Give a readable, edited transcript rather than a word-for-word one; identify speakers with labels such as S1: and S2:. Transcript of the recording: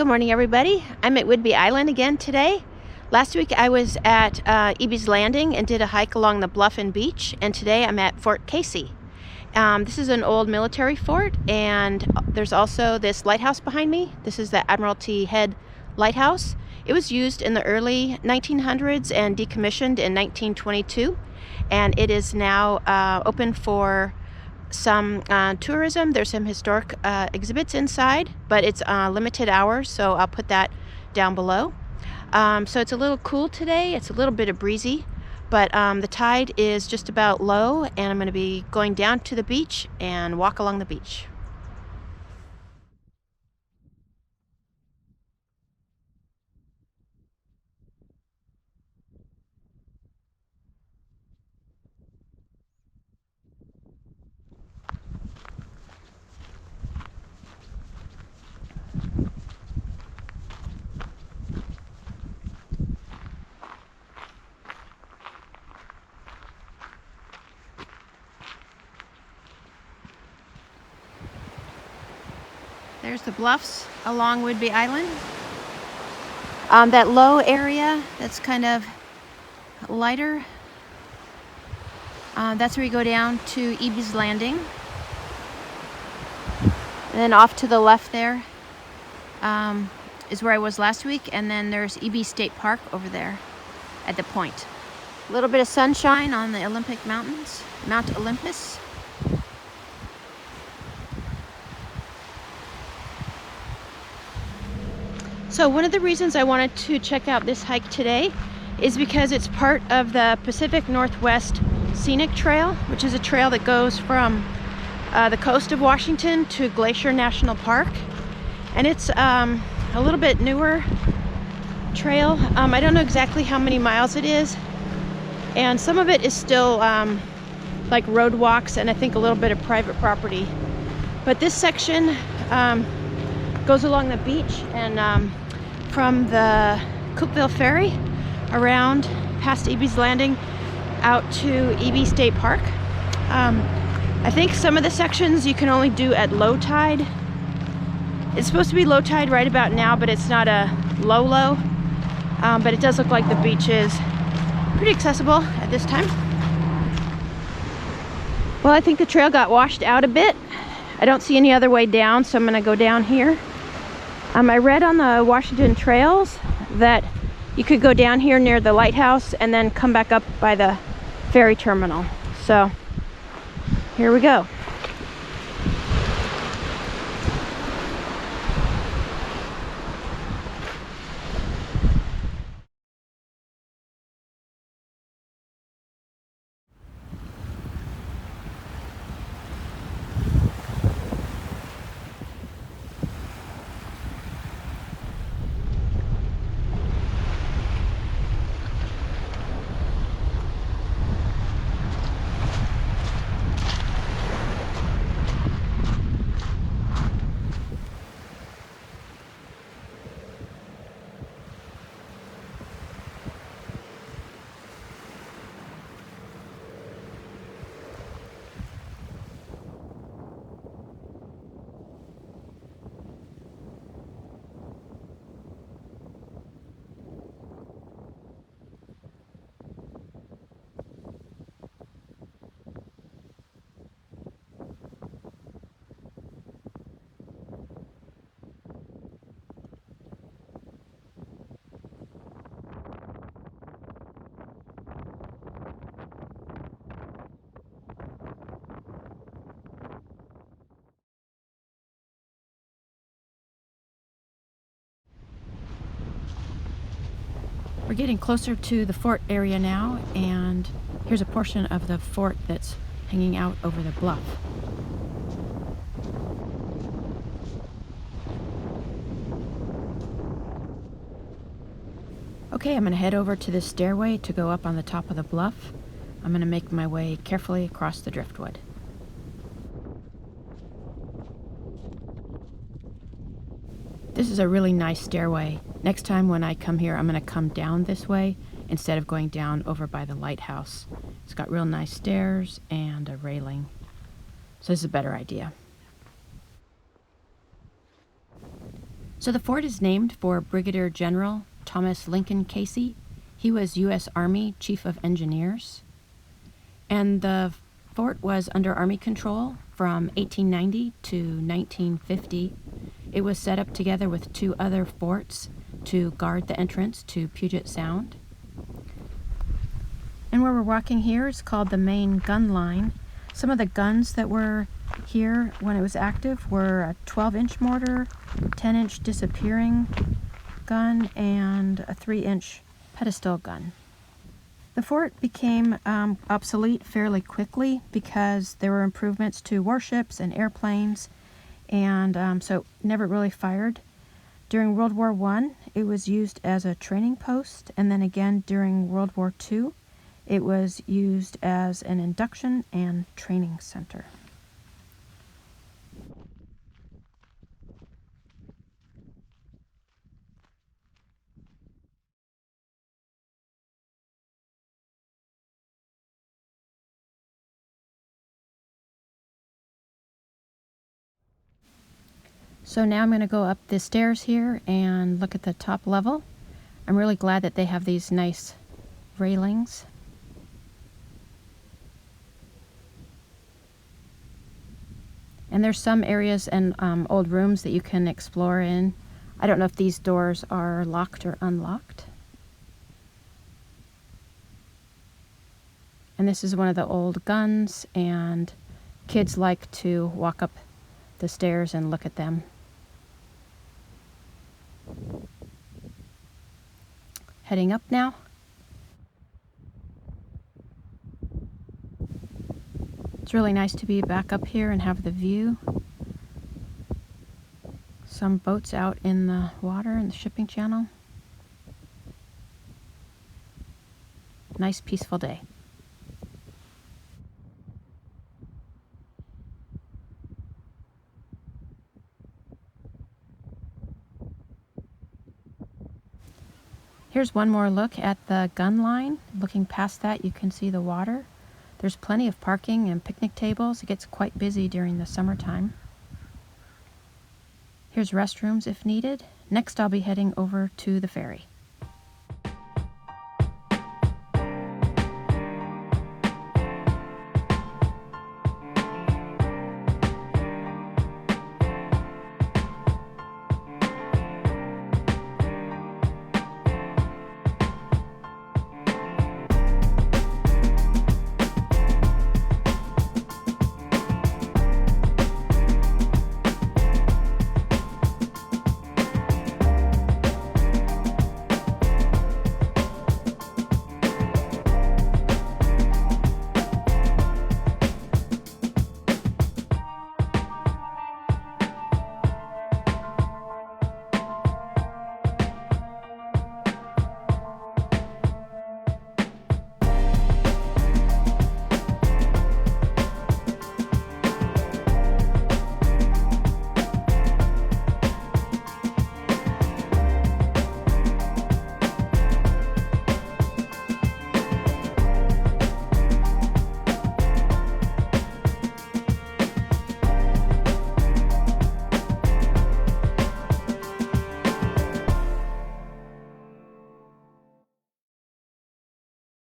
S1: Good morning, everybody. I'm at Whidbey Island again today. Last week I was at Eby's Landing and did a hike along the bluff and beach, and today I'm at Fort Casey. This is an old military fort, and there's also this lighthouse behind me. This is the Admiralty Head Lighthouse. It was used in the early 1900s and decommissioned in 1922, and it is now open for some tourism. There's some historic exhibits inside, but it's limited hours, so I'll put that down below. So it's a little cool today. It's a little bit of breezy, but the tide is just about low, and I'm going to be going down to the beach and walk along the beach. There's the bluffs along Whidbey Island. That low area that's kind of lighter, that's where you go down to Eby's Landing. And then off to the left there is where I was last week, and then there's Eby State Park over there at the point. A little bit of sunshine on the Olympic Mountains, Mount Olympus. So one of the reasons I wanted to check out this hike today is because it's part of the Pacific Northwest Scenic Trail, which is a trail that goes from the coast of Washington to Glacier National Park. And it's a little bit newer trail. I don't know exactly how many miles it is, and some of it is still like road walks and I think a little bit of private property. But this section goes along the beach and from the Coupeville Ferry around past Eby's Landing out to Eby State Park. I think some of the sections you can only do at low tide. It's supposed to be low tide right about now, but it's not a low. But it does look like the beach is pretty accessible at this time. Well, I think the trail got washed out a bit. I don't see any other way down, so I'm going to go down here. I read on the Washington trails that you could go down here near the lighthouse and then come back up by the ferry terminal. So here we go. We're getting closer to the fort area now, and here's a portion of the fort that's hanging out over the bluff. Okay, I'm going to head over to this stairway to go up on the top of the bluff. I'm going to make my way carefully across the driftwood. This is a really nice stairway. Next time when I come here, I'm going to come down this way instead of going down over by the lighthouse. It's got real nice stairs and a railing. So this is a better idea. So the fort is named for Brigadier General Thomas Lincoln Casey. He was U.S. Army Chief of Engineers. And the fort was under Army control from 1890 to 1950. It was set up together with 2 other forts to guard the entrance to Puget Sound. And where we're walking here is called the main gun line. Some of the guns that were here when it was active were a 12-inch mortar, 10-inch disappearing gun, and a 3-inch pedestal gun. The fort became obsolete fairly quickly because there were improvements to warships and airplanes, and so it never really fired. During World War I, it was used as a training post, and then again during World War II, it was used as an induction and training center. So now I'm going to go up the stairs here and look at the top level. I'm really glad that they have these nice railings. And there's some areas and old rooms that you can explore in. I don't know if these doors are locked or unlocked. And this is one of the old guns, and kids like to walk up the stairs and look at them. Heading up now. It's really nice to be back up here and have the view. Some boats out in the water in the shipping channel. Nice peaceful day. Here's one more look at the gun line. Looking past that, you can see the water. There's plenty of parking and picnic tables. It gets quite busy during the summertime. Here's restrooms if needed. Next, I'll be heading over to the ferry.